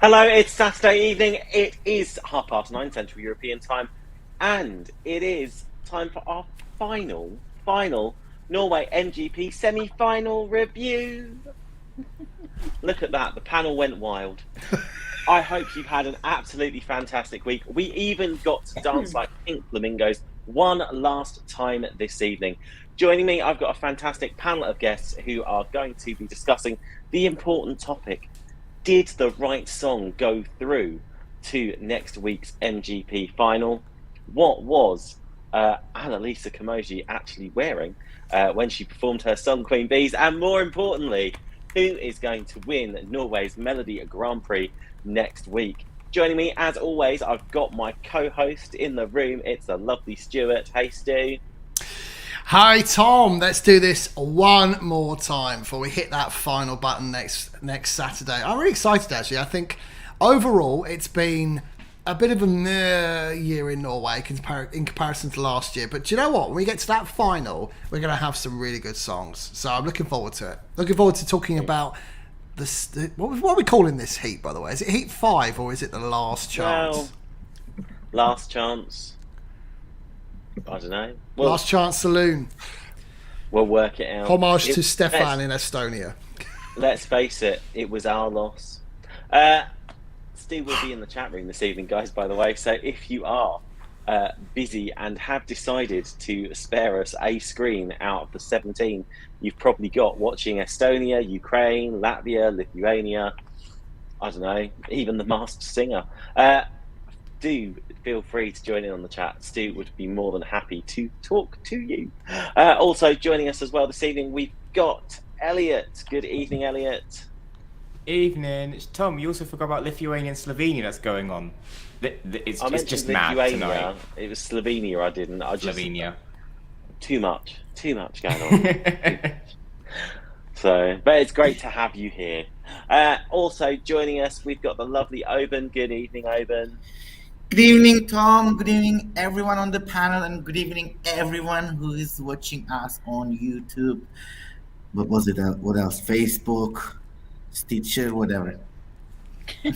Hello, it's Saturday evening. It is 9:30 Central European Time, and it is time for our final Norway MGP semi-final review. Look at that, the panel went wild. I hope you've had an absolutely fantastic week. We even got to dance like pink flamingos one last time this evening. Joining me, I've got a fantastic panel of guests who are going to be discussing the important topic. Did the right song go through to next week's MGP final? What was Annalisa Komoji actually wearing when she performed her song Queen Bees? And more importantly, who is going to win Norway's Melodi Grand Prix next week? Joining me, as always, I've got my co-host in the room. It's the lovely Stuart. Hey, Stu. Hi Tom, let's do this one more time before we hit that final button next Saturday. I'm really excited actually. I think overall it's been a bit of a meh year in Norway in comparison to last year. But do you know what? When we get to that final, we're going to have some really good songs. So I'm looking forward to it. Looking forward to talking about what are we calling this heat, by the way? Is it Heat 5 or is it the Last Chance? Well, Last Chance. I don't know. Well, Last Chance Saloon. We'll work it out. Homage to Stefan in Estonia. Let's face it, it was our loss. Stu will be in the chat room this evening, guys, by the way. So if you are busy and have decided to spare us a screen out of the 17 you've probably got watching Estonia, Ukraine, Latvia, Lithuania, I don't know, even the Masked Singer, do feel free to join in on the chat. Stu would be more than happy to talk to you. Also joining us as well this evening, we've got Elliot. Good evening, Elliot. Evening. It's Tom. You also forgot about Lithuania and Slovenia that's going on. It's just mad tonight. It was Slovenia. I didn't. Slovenia. Too much going on. So, but it's great to have you here. Also joining us, we've got the lovely Oben. Good evening, Oben. Good evening, Tom. Good evening, everyone on the panel, and good evening, everyone who is watching us on YouTube. What was it? What else? Facebook, Stitcher, whatever. We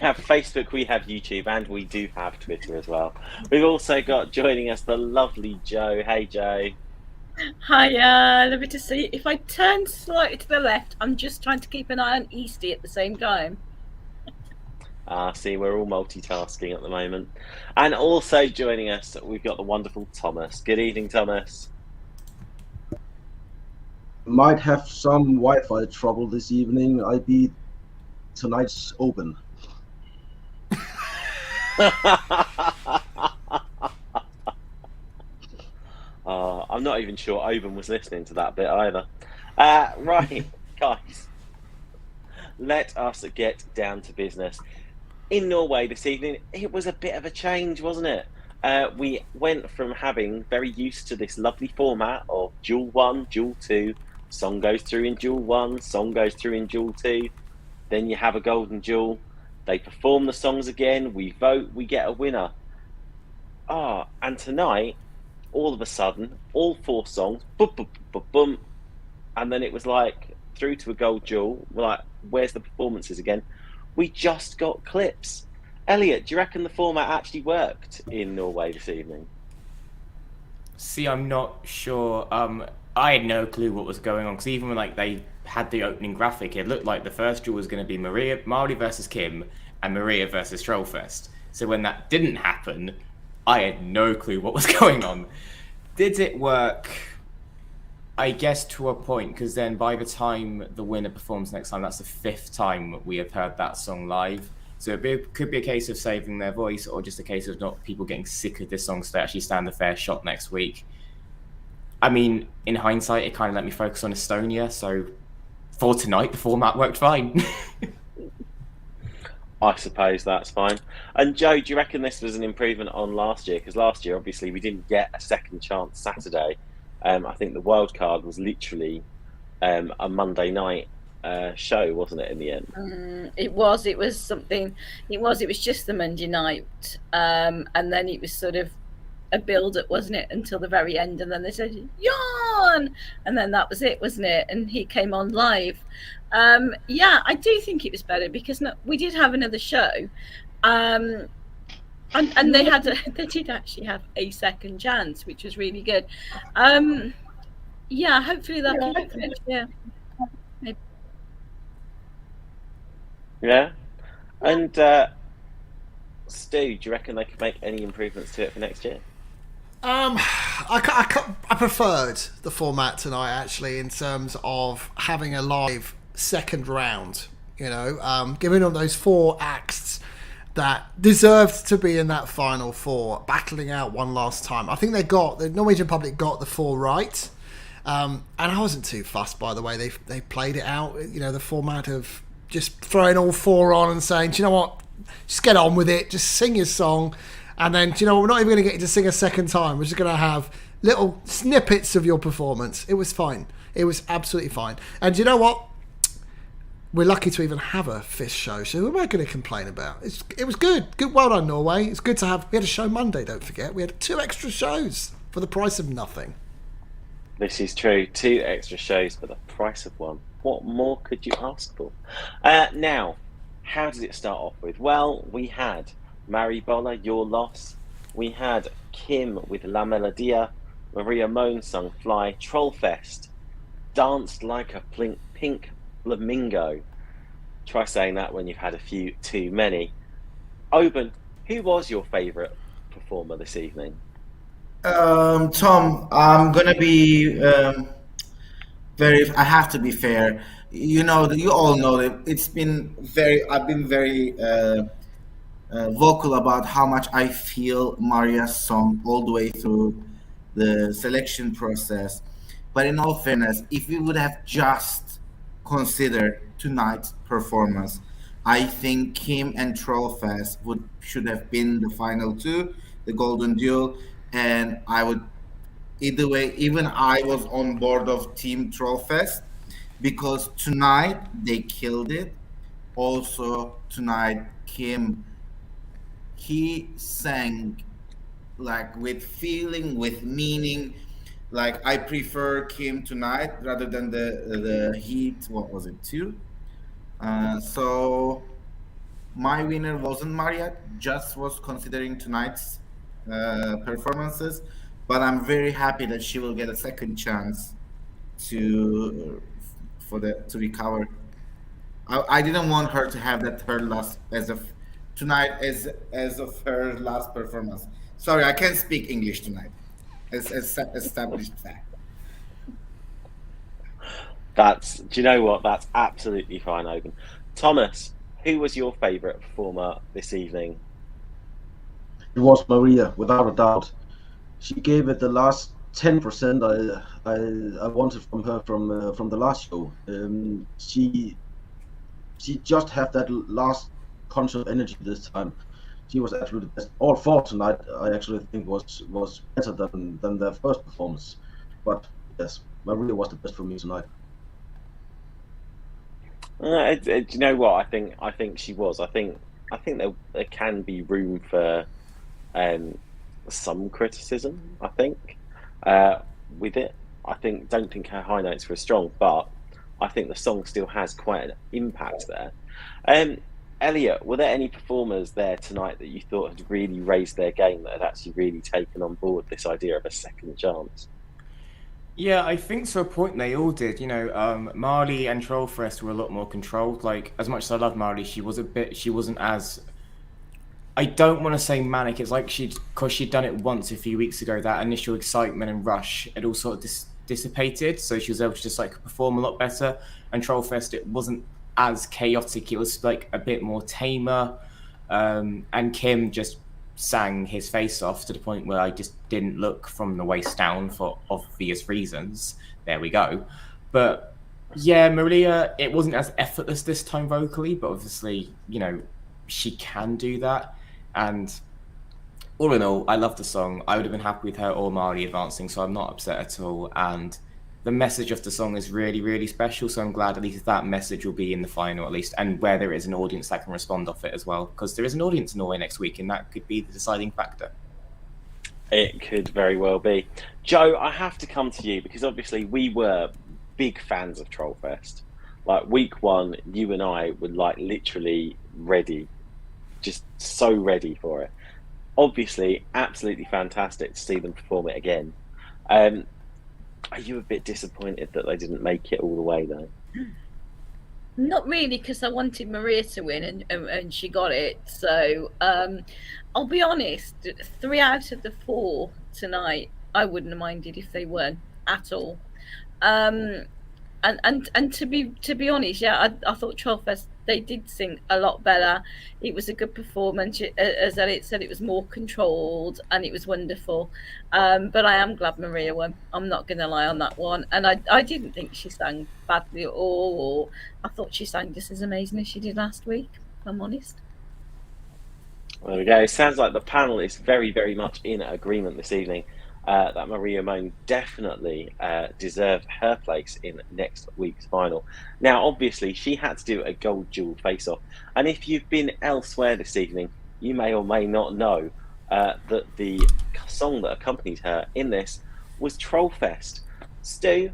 have Facebook, we have YouTube, and we do have Twitter as well. We've also got joining us the lovely Joe. Hey, Joe. Hiya, lovely to see you. If I turn slightly to the left, I'm just trying to keep an eye on Eastie at the same time. See, we're all multitasking at the moment. And also joining us, we've got the wonderful Thomas. Good evening, Thomas. Might have some Wi-Fi trouble this evening. I beat tonight's Open. I'm not even sure Oben was listening to that bit either. Right, guys. Let us get down to business. In Norway this evening, it was a bit of a change, wasn't it? We went from having very used to this lovely format of duel 1, duel 2, song goes through in duel 1, song goes through in duel 2, then you have a golden duel, they perform the songs again, we vote, we get a winner. And tonight, all of a sudden, all 4 songs, boom, boom, boom, boom, and then it was like, through to a gold duel, we're like, where's the performances again? We just got clips. Elliot, do you reckon the format actually worked in Norway this evening? See, I'm not sure. I had no clue what was going on, because even when they had the opening graphic, it looked like the first duel was going to be Melodi versus Kim and Maria versus Trollfest. So when that didn't happen, I had no clue what was going on. Did it work? I guess to a point, because then by the time the winner performs next time, that's the 5th time we have heard that song live. So it could be a case of saving their voice, or just a case of not people getting sick of this song so they actually stand a fair shot next week. I mean, in hindsight, it kind of let me focus on Estonia, so for tonight, the format worked fine. I suppose that's fine. And Joe, do you reckon this was an improvement on last year? Because last year, obviously, we didn't get a second chance Saturday. I think the wild card was literally a Monday night show, wasn't it, in the end? It was something. It was just the Monday night, and then it was sort of a build-up, wasn't it, until the very end, and then they said, "Yeah, on, and then that was it, wasn't it? And he came on live. Yeah, I do think it was better because we did have another show, and they did actually have a second chance, which was really good. Yeah, hopefully they'll keep it for next year. Yeah, and Stu, do you reckon they could make any improvements to it for next year? I preferred the format tonight, actually, in terms of having a live second round. You know, giving them those 4 acts that deserved to be in that final 4, battling out one last time. I think the Norwegian public got the 4 right, and I wasn't too fussed by the way they played it out. You know, the format of just throwing all 4 on and saying, do you know what, just get on with it, just sing your song. And then, do you know, we're not even going to get you to sing a second time. We're just going to have little snippets of your performance. It was fine. It was absolutely fine. And do you know what? We're lucky to even have a 5th show, so who am I going to complain about? It was good. Good, well done, Norway. It's good to have. We had a show Monday, don't forget. We had 2 extra shows for the price of nothing. This is true. 2 extra shows for the price of 1. What more could you ask for? Now, how did it start off with? Well, we had Maribola, Your Loss. We had Kim with La Melodia. Maria Moan sung Fly. Trollfest danced like a pink flamingo. Try saying that when you've had a few too many. Oben, who was your favourite performer this evening? Tom, I'm gonna be I have to be fair. You know, you all know that I've been very vocal about how much I feel Maria's song all the way through the selection process. But in all fairness, if we would have just considered tonight's performance, I think Kim and Trollfest should have been the final 2, the golden duel, and I would either way. Even I was on board of Team Trollfest because tonight they killed it. Also tonight, Kim, he sang like with feeling, with meaning. Like, I prefer Kim tonight rather than the Heat. What was it, 2? So my winner wasn't Maria. Just was considering tonight's performances, but I'm very happy that she will get a second chance to recover. I didn't want her to have that her last as of her last performance. Sorry, I can't speak English tonight. It's established fact. Do you know what? That's absolutely fine, Oben. Thomas, who was your favourite performer this evening? It was Maria, without a doubt. She gave it the last 10% I wanted from her from the last show. She just had that last punch of energy this time. She was absolutely best. All 4 tonight, I actually think was better than their first performance. But yes, Maria was the best for me tonight. Do you know what? I think she was. I think there can be room for some criticism. I think with it, don't think her high notes were strong, but I think the song still has quite an impact there. Elliot, were there any performers there tonight that you thought had really raised their game, that had actually really taken on board this idea of a second chance? Yeah, I think to a point they all did. You know, Marley and Trollfest were a lot more controlled. Like, as much as I love Marley, she wasn't as, I don't want to say manic. It's like because she'd done it once a few weeks ago, that initial excitement and rush had all sort of dissipated. So she was able to just like perform a lot better. And Trollfest, it wasn't as chaotic. It was like a bit more tamer. And Kim just sang his face off to the point where I just didn't look from the waist down for obvious reasons. There we go. But yeah, Maria, it wasn't as effortless this time vocally, but obviously, you know, she can do that. And all in all, I love the song. I would have been happy with her or Marley advancing, so I'm not upset at all. And the message of the song is really, really special, so I'm glad at least that message will be in the final at least, and where there is an audience that can respond off it as well, because there is an audience in Norway next week, and that could be the deciding factor. It could very well be. Joe, I have to come to you because obviously we were big fans of Trollfest. Like week one, you and I were like literally ready, just so ready for it. Obviously, absolutely fantastic to see them perform it again. Are you a bit disappointed that they didn't make it all the way though? Not really, because I wanted Maria to win, and she got it. So I'll be honest, 3 out of the 4 tonight, I wouldn't have minded if they won at all. And to be honest, yeah, I thought Trollfest, they did sing a lot better. It was a good performance. As Elliot said, it was more controlled and it was wonderful. But I am glad Maria won. I'm not going to lie on that one. And I didn't think she sang badly at all, or I thought she sang just as amazing as she did last week, if I'm honest. There we go. It sounds like the panel is very, very much in agreement this evening that Maria Moan definitely deserved her place in next week's final. Now, obviously, she had to do a gold jewel face-off. And if you've been elsewhere this evening, you may or may not know that the song that accompanied her in this was Trollfest. Stu,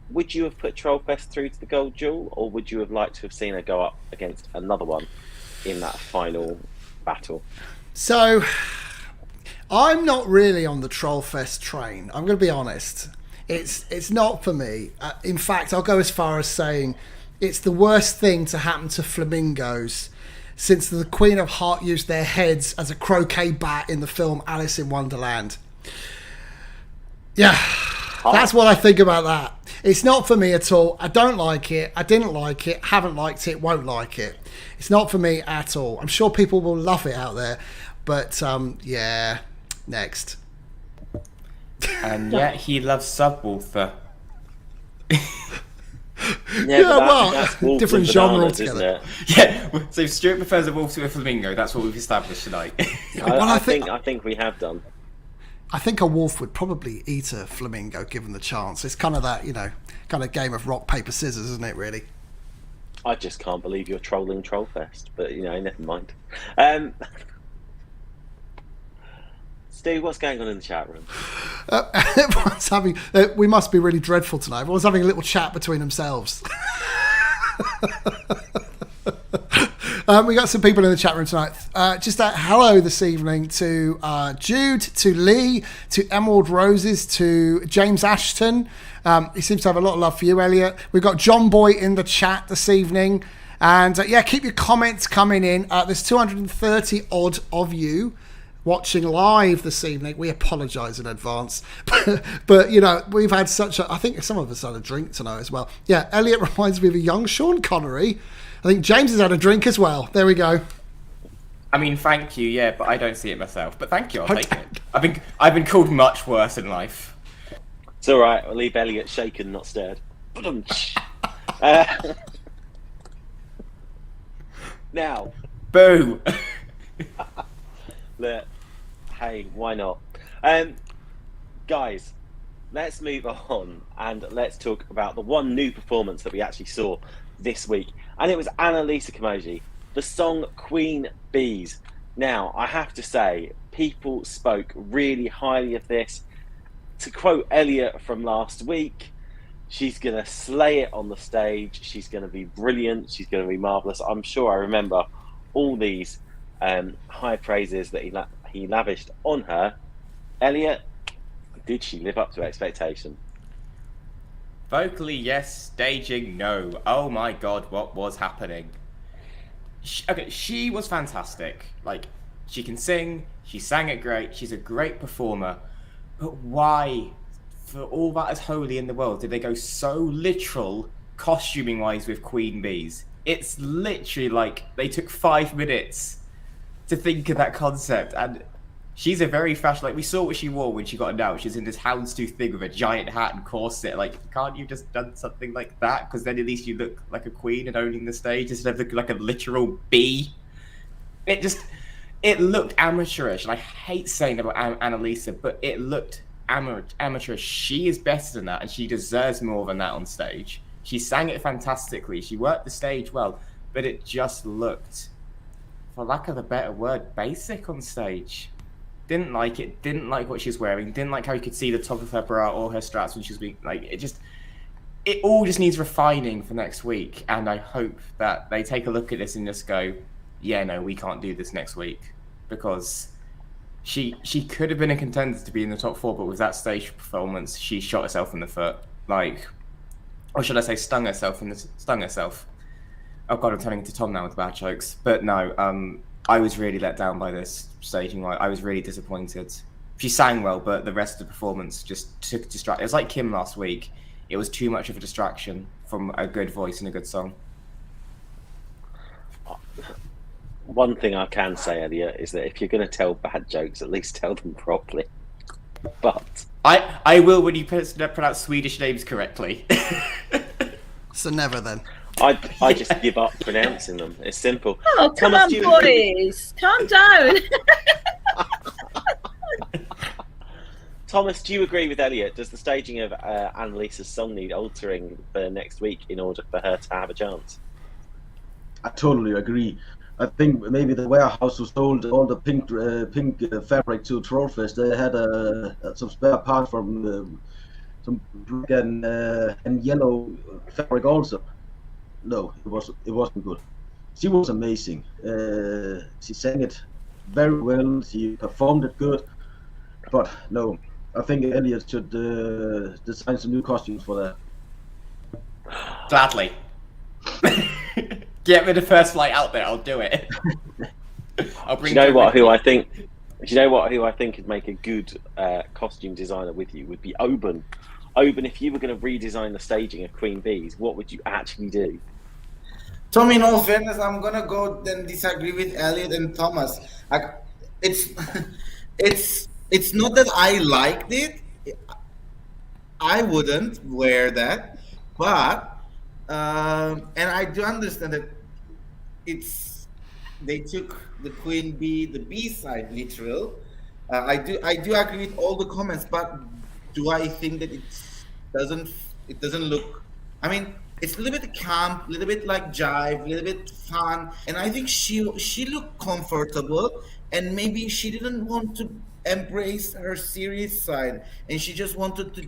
would you have put Trollfest through to the gold jewel, or would you have liked to have seen her go up against another one in that final battle? So, I'm not really on the Trollfest train. I'm going to be honest. It's not for me. In fact, I'll go as far as saying it's the worst thing to happen to flamingos since the Queen of Heart used their heads as a croquet bat in the film Alice in Wonderland. Yeah, that's what I think about that. It's not for me at all. I don't like it. I didn't like it. Haven't liked it. Won't like it. It's not for me at all. I'm sure people will love it out there. But, yeah, next. And yet he loves Subwoofer. That's wolves different and genre bananas, altogether. isn't it? Yeah, so if Stuart prefers a wolf to a flamingo, that's what we've established tonight. I think we have done. I think a wolf would probably eat a flamingo given the chance. It's kind of that, kind of game of rock, paper, scissors, isn't it, really? I just can't believe you're trolling Trollfest, but never mind. Stu, what's going on in the chat room? Everyone's having... we must be really dreadful tonight. Everyone's having a little chat between themselves. We got some people in the chat room tonight. Just hello this evening to Jude, to Lee, to Emerald Roses, to James Ashton. He seems to have a lot of love for you, Elliot. We've got John Boy in the chat this evening. And keep your comments coming in. There's 230 odd of you watching live this evening. We apologise in advance. but we've had I think some of us had a drink tonight as well. Yeah, Elliot reminds me of a young Sean Connery. I think James has had a drink as well. There we go. I mean, thank you, yeah, but I don't see it myself. But thank you, I'll take it. I've been called much worse in life. It's all right. I'll leave Elliot shaken, not stirred. Now, boo. Look, hey, why not? Guys, let's move on and let's talk about the one new performance that we actually saw this week, and it was Annalisa Komoji, the song Queen Bees. Now, I have to say, people spoke really highly of this. To quote Elliot from last week, she's going to slay it on the stage, she's going to be brilliant, she's going to be marvellous. I'm sure I remember all these high praises that he lavished on her. Elliot, did she live up to expectation? Vocally, yes. Staging, no. Oh my god, what was happening? She was fantastic. Like, she can sing, she sang it great, she's a great performer. But why, for all that is holy in the world, did they go so literal, costuming-wise, with Queen Bees? It's literally like they took 5 minutes to think of that concept, and she's a very fashion. Like, we saw what she wore when she got announced. She's in this houndstooth thing with a giant hat and corset. Like, can't you just done something like that? Because then at least you look like a queen and owning the stage instead of looking like a literal bee. It looked amateurish, and I hate saying that about Annalisa, but it looked amateurish. She is better than that, and she deserves more than that on stage. She sang it fantastically. She worked the stage well, but it just looked, for lack of a better word, basic on stage. Didn't like it. Didn't like what she was wearing. Didn't like how you could see the top of her bra or her straps when she was being like. It all just needs refining for next week. And I hope that they take a look at this and just go, yeah, no, we can't do this next week, because she could have been a contender to be in the top 4, but with that stage performance, she shot herself in the foot. Like, or should I say, stung herself. Oh god, I'm turning into Tom now with bad jokes. But no, I was really let down by this staging. Like, I was really disappointed. She sang well, but the rest of the performance just took a distraction. It was like Kim last week. It was too much of a distraction from a good voice and a good song. One thing I can say, Elliot, is that if you're going to tell bad jokes, at least tell them properly. But I will when you pronounce Swedish names correctly. So never then. I just give up pronouncing them. It's simple. Oh, come Thomas, on, do you agree? boys. Calm down. Thomas, do you agree with Elliot? Does the staging of Annalisa's song need altering for next week in order for her to have a chance? I totally agree. I think maybe the warehouse who sold all the pink fabric to Trollfest, they had some spare parts from some black and yellow fabric also. No, it wasn't good. She was amazing. She sang it very well. She performed it good. But no, I think Elliot should design some new costumes for that. Gladly. Get me the first flight out there. I'll do it. I'll bring. Do you know what? Who I think could make a good costume designer with you would be Oban. Oban, if you were going to redesign the staging of Queen Bees, what would you actually do? Tom, in all fairness, I'm gonna go and disagree with Elliot and Thomas. It's not that I liked it. I wouldn't wear that, but and I do understand that they took the Queen Bee, the B side, literal. I do agree with all the comments, but do I think that it doesn't look? I mean, it's a little bit camp, a little bit like jive, a little bit fun, and I think she looked comfortable, and maybe she didn't want to embrace her serious side, and she just wanted to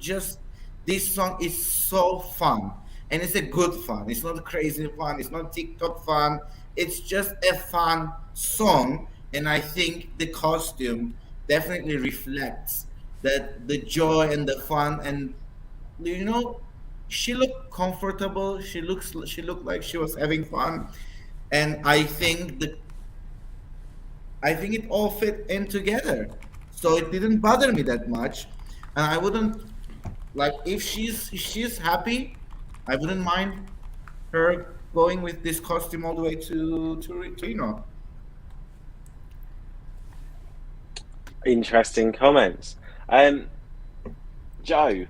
this song is so fun, and it's a good fun. It's not crazy fun. It's not TikTok fun. It's just a fun song, and I think the costume definitely reflects that the joy and the fun, and she looked comfortable. She looked like she was having fun, and I think it all fit in together, so it didn't bother me that much, and I wouldn't if she's happy, I wouldn't mind her going with this costume all the way to Interesting comments. Joe,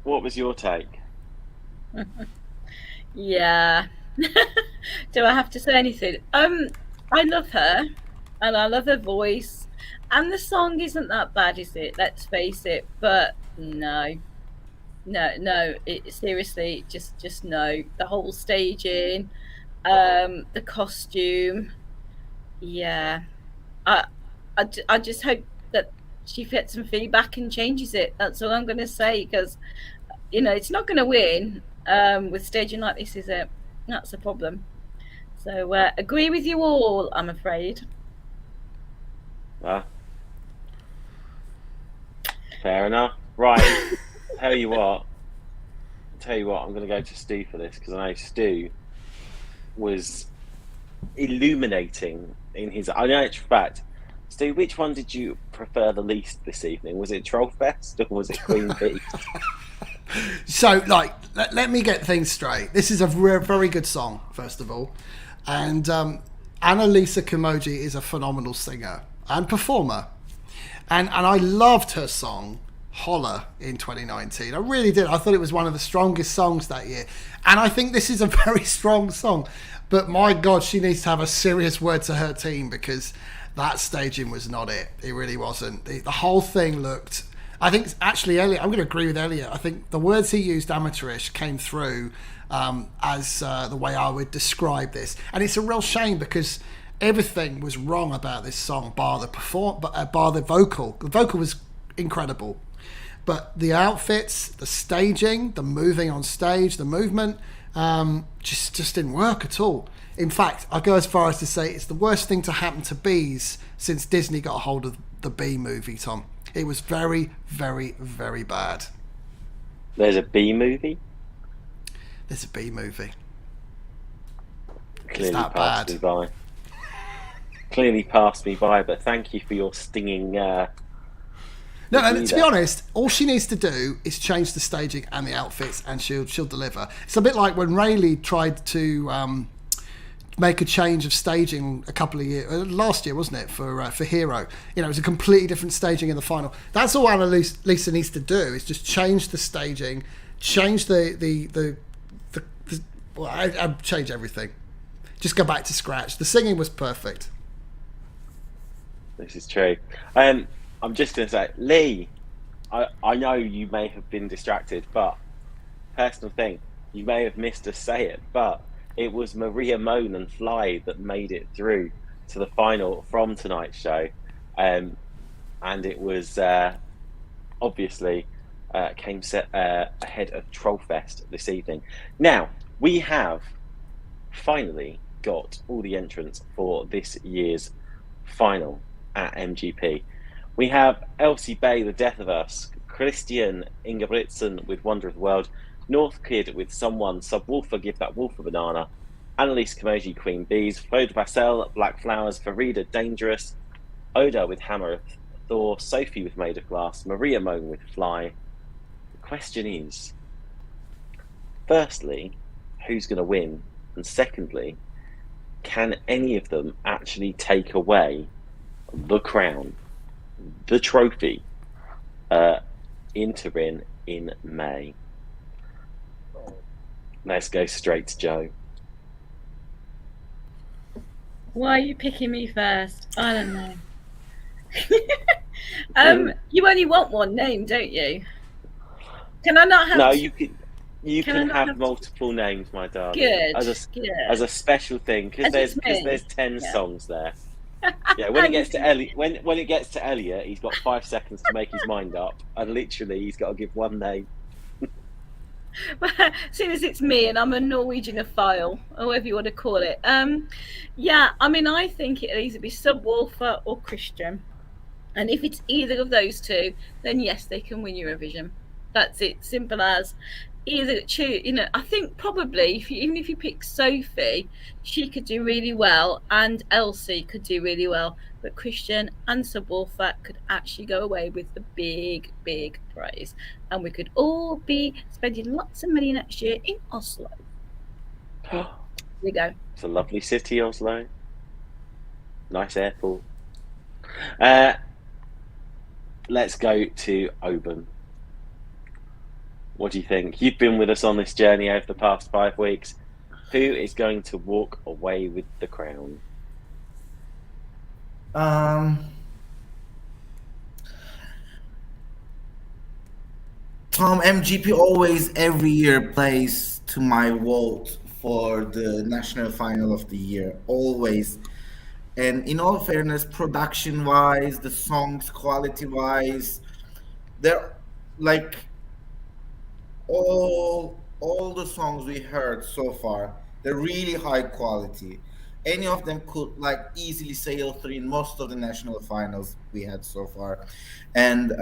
what was your take? Yeah. Do I have to say anything? I love her, and I love her voice, and the song isn't that bad, is it? Let's face it. But no. Seriously, just no. The whole staging, the costume. Yeah, I just hope that she gets some feedback and changes it. That's all I'm going to say, because it's not going to win with staging like this, is it? That's the problem. So agree with you all, I'm afraid. Fair enough. Right. Tell you what, I'm going to go to Stu for this, because I know Stu was illuminating in his. I know it's fact. Stu, which one did you prefer the least this evening? Was it Trollfest or was it Queen Bee? So, let me get things straight. This is a very good song, first of all, and Annalisa Komoji is a phenomenal singer and performer, and I loved her song Holler in 2019. I really did. I thought it was one of the strongest songs that year, and I think this is a very strong song, but my god, she needs to have a serious word to her team, because that staging was not it. It really wasn't. The whole thing looked, I think actually Elliot, I'm going to agree with Elliot. I think the words he used, amateurish, came through as the way I would describe this, and it's a real shame, because everything was wrong about this song, bar the vocal. The vocal was incredible, but the outfits, the staging, the moving on stage, the movement, just didn't work at all. In fact, I go as far as to say it's the worst thing to happen to bees since Disney got a hold of the Bee movie, Tom. It was very, very, very bad. There's a Bee movie? There's a Bee movie. Clearly that passed bad? me by. Clearly passed me by, but thank you for your stinging... No, and to be honest, all she needs to do is change the staging and the outfits, and she'll deliver. It's a bit like when Rayleigh tried to make a change of staging a couple of years last year, wasn't it, for Hero? You know, it was a completely different staging in the final. That's all Annalisa needs to do, is just change the staging, change the well, I'd change everything. Just go back to scratch. The singing was perfect. This is true. I'm just going to say, Lee, I know you may have been distracted, but personal thing, you may have missed us say it, but it was Maria Moan and Fly that made it through to the final from tonight's show. And it was obviously came set ahead of Trollfest this evening. Now, we have finally got all the entrants for this year's final at MGP. We have Elsie Bay, The Death of Us, Christian Ingebrigtsen with Wonder of the World, North Kid with Someone, Subwoofer, Give That Wolf a Banana, Annalisa Komoji, Queen Bees, Frode Bassel, Black Flowers, Farida, Dangerous, Oda with Hammer of Thor, Sophie with Made of Glass, Maria Moan with Fly. The question is, firstly, who's going to win? And secondly, can any of them actually take away the crown, the trophy, in Turin in May? Let's go straight to Joe. Why are you picking me first? I don't know. You only want one name, don't you? Can I not have? No, two? you can have multiple names, my darling. Good. As a special thing, because there's 10 songs there. Yeah, when it gets to when it gets to Elliot, he's got 5 seconds to make his mind up, and literally he's got to give one name. As soon as it's me and I'm a Norwegianophile, or whatever you want to call it. Yeah, I mean, I think it'll either be Subwoofer or Christian. And if it's either of those two, then yes, they can win Eurovision. That's it, simple as. Either choose, you know, I think probably even if you pick Sophie, she could do really well, and Elsie could do really well, but Christian and Subwoofer could actually go away with the big prize, and we could all be spending lots of money next year in Oslo. There we go. It's a lovely city, Oslo. Nice airport. Let's go to Oban. What do you think? You've been with us on this journey over the past 5 weeks. Who is going to walk away with the crown? Tom, MGP always every year plays to my vote for the national final of the year, always. And in all fairness, production wise, the songs quality wise, they're like all the songs we heard so far, they're really high quality. Any of them could like easily sail through in most of the national finals we had so far. And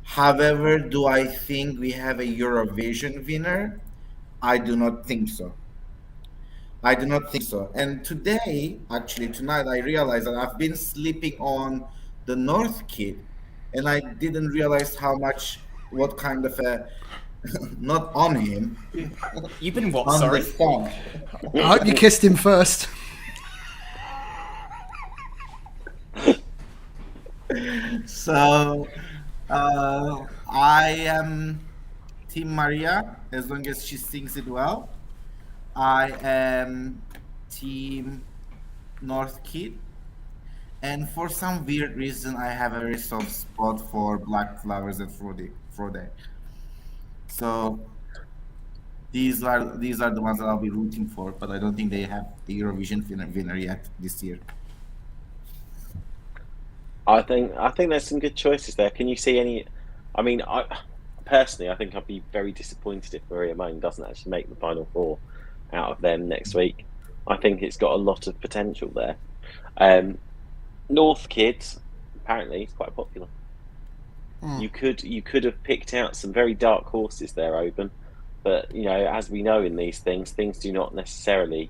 however, do I think we have a Eurovision winner? I do not think so. And today, actually tonight, I realized that I've been sleeping on the North Kid, and I didn't realize what kind of a not on him. You've been what? On Sorry. the song. I hope you kissed him first. So I am Team Maria as long as she sings it well. I am Team North Kid, and for some weird reason, I have a very soft spot for Black Flowers and Frode. So These are the ones that I'll be rooting for, but I don't think they have the Eurovision winner yet this year. I think there's some good choices there. Can you see any? I mean, personally, I think I'd be very disappointed if Maria Moan doesn't actually make the final four out of them next week. I think it's got a lot of potential there. North Kids, apparently, is quite popular. You could have picked out some very dark horses there, Oban. But as we know in these things do not necessarily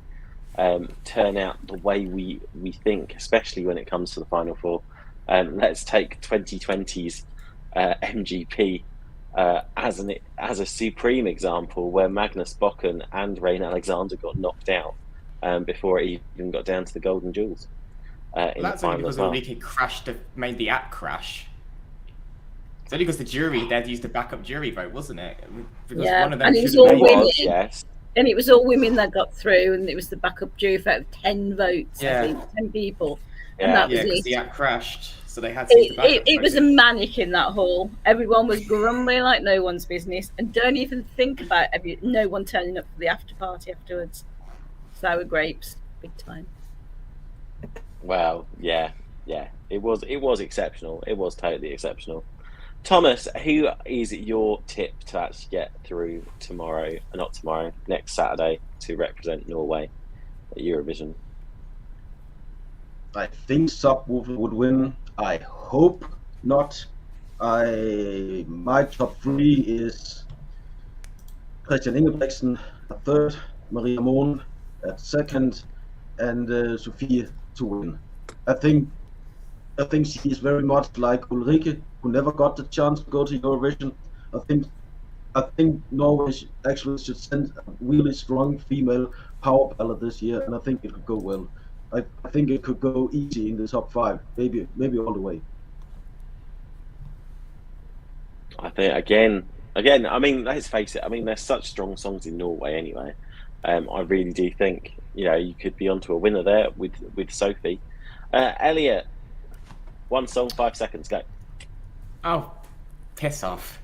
turn out the way we think, especially when it comes to the final four. Let's take 2020's MGP as a supreme example, where Magnus Bocken and Rain Alexander got knocked out before it even got down to the Golden Jewels. That's only because Ulrike made the app crash. It's only because the jury they'd used the backup jury vote, wasn't it? Because one of them and it was all women. Yes. And it was all women that got through, and it was the backup jury vote of 10 votes, Yeah. I think, 10 people. Yeah. And that was because it. the app crashed, so they had to use the backup It was a vote. manic in that hall. Everyone was grumbling like no one's business, and don't even think about no one turning up for the after party afterwards. Sour grapes, big time. Well, yeah. It was exceptional. It was totally exceptional. Thomas, who is your tip to actually get through next Saturday to represent Norway at Eurovision? I think Subwoofer would win. I hope not. My top three is Christian Ingebrigtsen at third, Maria Moon at second, and Sophie to win. I think she is very much like Ulrike, who never got the chance to go to Eurovision. I think Norway actually should send a really strong female power ballad this year, and I think it could go well. I think it could go easy in the top five, maybe all the way. I think again. I mean, let's face it. I mean, there's such strong songs in Norway anyway. I really do think you could be onto a winner there with Sophie. Elliot, one song, 5 seconds, go. Oh, piss off.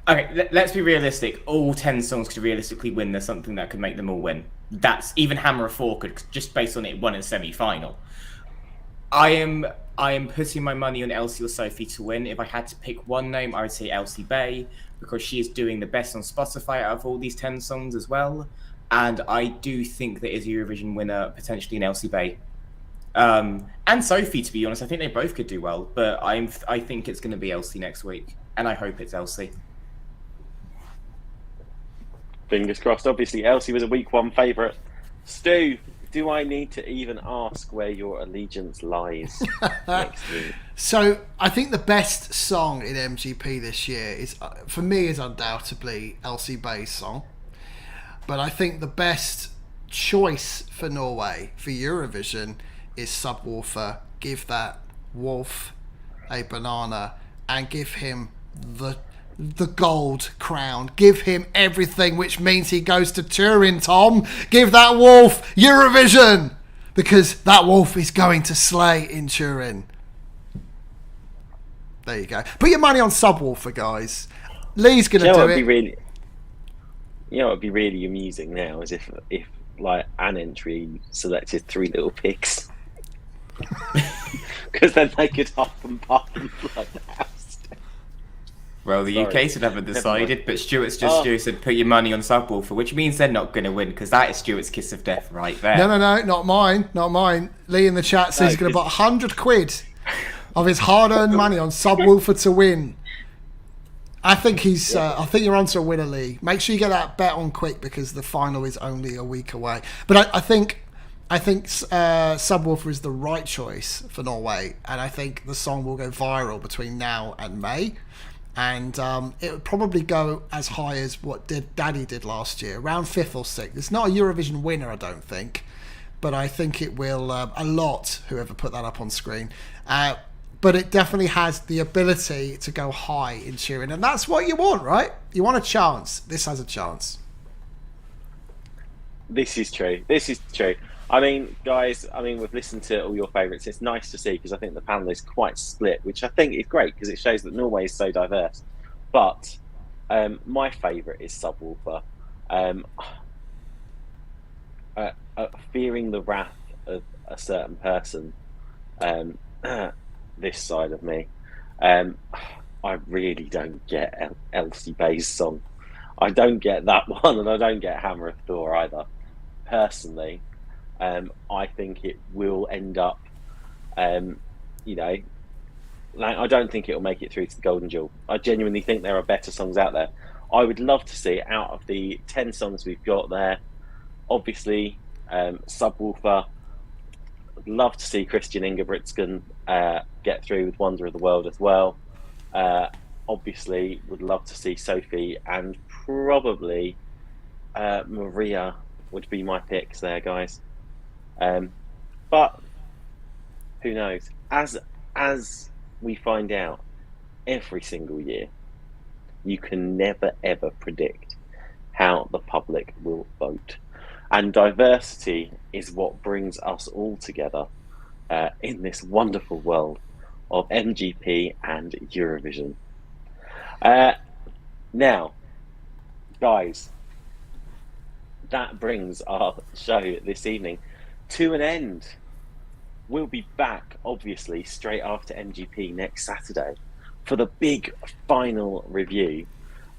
Okay, let's be realistic. All 10 songs could realistically win. There's something that could make them all win. That's even Hammer of 4 could, just based on it, won in semi-final. I am putting my money on Elsie or Sophie to win. If I had to pick one name, I would say Elsie Bay, because she is doing the best on Spotify out of all these 10 songs as well. And I do think there is a Eurovision winner potentially in Elsie Bay. And Sophie, to be honest, I think they both could do well, but I think it's going to be Elsie next week, and I hope it's Elsie. Fingers crossed. Obviously, Elsie was a week one favourite. Stu, do I need to even ask where your allegiance lies next week? So I think the best song in MGP this year is undoubtedly Elsie Bay's song. But I think the best choice for Norway for Eurovision is Subwoofer. Give that wolf a banana and give him the gold crown. Give him everything, which means he goes to Turin, Tom. Give that wolf Eurovision, because that wolf is going to slay in Turin. There you go. Put your money on Subwoofer, guys. Lee's going to do it. What would be really amusing now is if like an entry selected Three Little Pigs, because then they could huff and puff and blow the house down. Well, the UK should haven't decided, but Stuart said put your money on Subwoofer, which means they're not going to win, because that is Stuart's kiss of death right there. No, not mine. Lee in the chat says he's going to put 100 quid of his hard-earned money on Subwoofer to win. I think I think you're onto a winner, Lee. Make sure you get that bet on quick, because the final is only a week away. But I think Subwoofer is the right choice for Norway, and I think the song will go viral between now and May, and it would probably go as high as what Daddy did last year, around 5th or 6th. It's not a Eurovision winner, I don't think, but I think it will a lot. Whoever put that up on screen. But it definitely has the ability to go high in Turin. And that's what you want, right? You want a chance. This has a chance. This is true. I mean, guys, we've listened to all your favourites. It's nice to see, because I think the panel is quite split, which I think is great, because it shows that Norway is so diverse. But My favourite is Subwoofer. Fearing the wrath of a certain person, this side of me, I really don't get Elsie Bay's song. I don't get that one, and I don't get Hammer of Thor either. Personally, I think it will end up, you know, like, I don't think it will make it through to the Golden Jewel. I genuinely think there are better songs out there. I would love to see, out of the 10 songs we've got there, obviously, Subwoofer. I'd love to see Christian Ingebrigtsen get through with Wonder of the World as well. Obviously, would love to see Sophie, and probably Maria would be my picks there, guys. But who knows? As we find out every single year, you can never ever predict how the public will vote. And diversity is what brings us all together in this wonderful world of MGP and Eurovision. Now, guys, that brings our show this evening to an end. We'll be back, obviously, straight after MGP next Saturday for the big final review,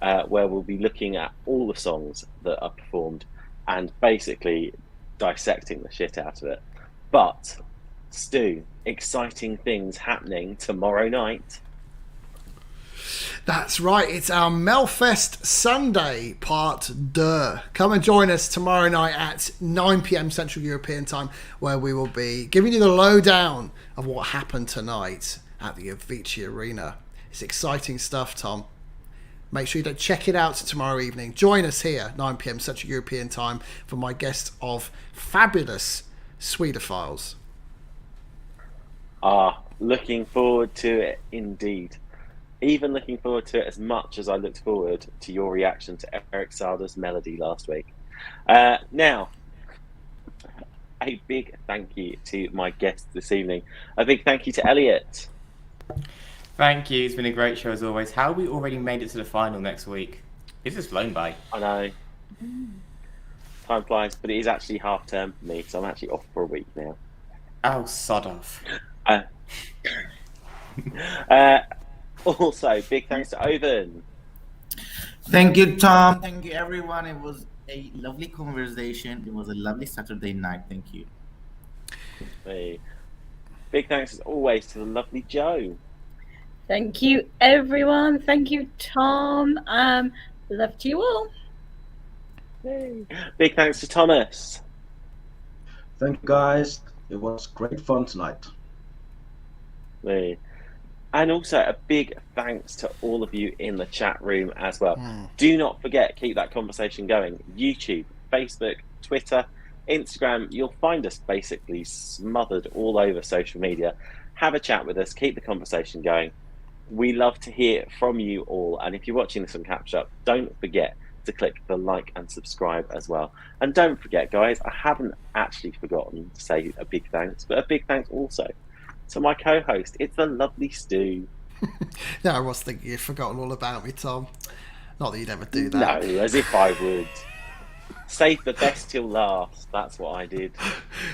where we'll be looking at all the songs that are performed and basically dissecting the shit out of it. But, Stu, exciting things happening tomorrow night. That's right, it's our Melfest Sunday Part 2. Come and join us tomorrow night at 9 PM Central European Time, where we will be giving you the lowdown of what happened tonight at the Avicii Arena. It's exciting stuff, Tom. Make sure you check it out tomorrow evening. Join us here, 9 PM Central European Time, for my guest of fabulous Swedophiles. Looking forward to it indeed. Even looking forward to it as much as I looked forward to your reaction to Eric Sarder's Melodi last week. Now, a big thank you to my guest this evening. A big thank you to Elliot. Thank you. It's been a great show as always. How have we already made it to the final next week? It's just flown by. I know. Time flies, but it is actually half term for me, so I'm actually off for a week now. Oh, sod off. Also, big thanks to Oven. Thank you, Tom. Thank you, everyone. It was a lovely conversation. It was a lovely Saturday night. Thank you. Hey. Big thanks as always to the lovely Joe. Thank you, everyone. Thank you, Tom. Love to you all. Hey. Big thanks to Thomas. Thank you, guys. It was great fun tonight. Hey. And also a big thanks to all of you in the chat room as well. Do not forget, keep that conversation going. YouTube, Facebook, Twitter, Instagram, you'll find us basically smothered all over social media. Have a chat with us, keep the conversation going. We love to hear from you all. And if you're watching this on Catch Up, don't forget to click the like and subscribe as well. And don't forget, guys, I haven't actually forgotten to say a big thanks, but a big thanks also to my co-host. It's the lovely Stu. Yeah, I was thinking you'd forgotten all about me, Tom. Not that you'd ever do that. No, as if I would. Save the best till last. That's what I did.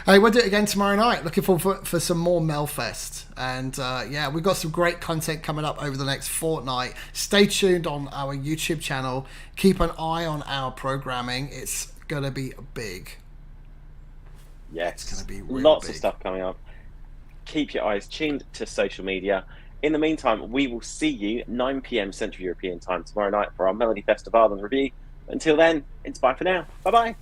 Hey, we'll do it again tomorrow night. Looking forward for some more Melfest. And yeah, we've got some great content coming up over the next fortnight. Stay tuned on our YouTube channel. Keep an eye on our programming. It's going to be big. Yes. It's going to be real lots big. of stuff coming up. Keep your eyes tuned to social media. In the meantime, we will see you 9 PM Central European Time tomorrow night for our Melodi Festival and review. Until then, it's bye for now. Bye-bye.